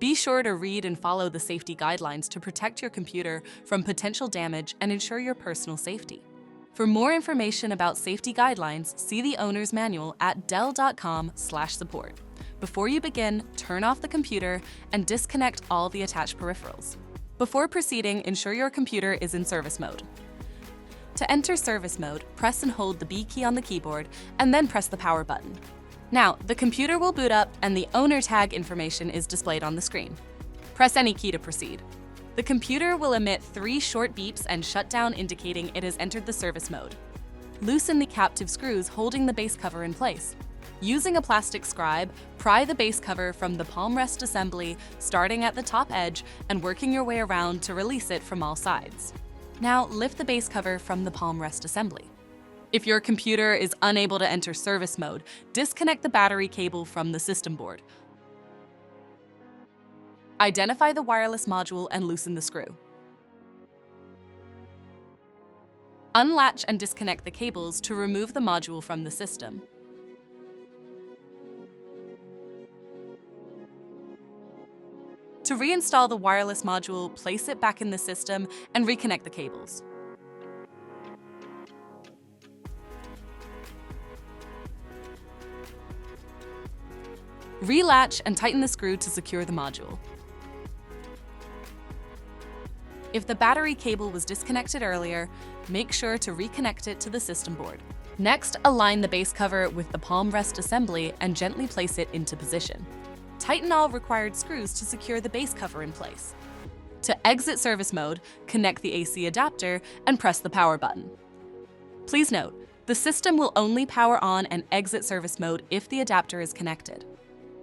Be sure to read and follow the safety guidelines to protect your computer from potential damage and ensure your personal safety. For more information about safety guidelines, see the owner's manual at dell.com/support. Before you begin, turn off the computer and disconnect all the attached peripherals. Before proceeding, ensure your computer is in service mode. To enter service mode, press and hold the B key on the keyboard and then press the power button. Now, the computer will boot up and the owner tag information is displayed on the screen. Press any key to proceed. The computer will emit 3 short beeps and shut down, indicating it has entered the service mode. Loosen the captive screws holding the base cover in place. Using a plastic scribe, pry the base cover from the palm rest assembly, starting at the top edge and working your way around to release it from all sides. Now, lift the base cover from the palm rest assembly. If your computer is unable to enter service mode, disconnect the battery cable from the system board. Identify the wireless module and loosen the screw. Unlatch and disconnect the cables to remove the module from the system. To reinstall the wireless module, place it back in the system and reconnect the cables. Relatch and tighten the screw to secure the module. If the battery cable was disconnected earlier, make sure to reconnect it to the system board. Next, align the base cover with the palm rest assembly and gently place it into position. Tighten all required screws to secure the base cover in place. To exit service mode, connect the AC adapter and press the power button. Please note, the system will only power on and exit service mode if the adapter is connected.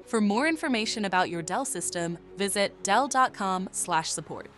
For more information about your Dell system, visit dell.com/support.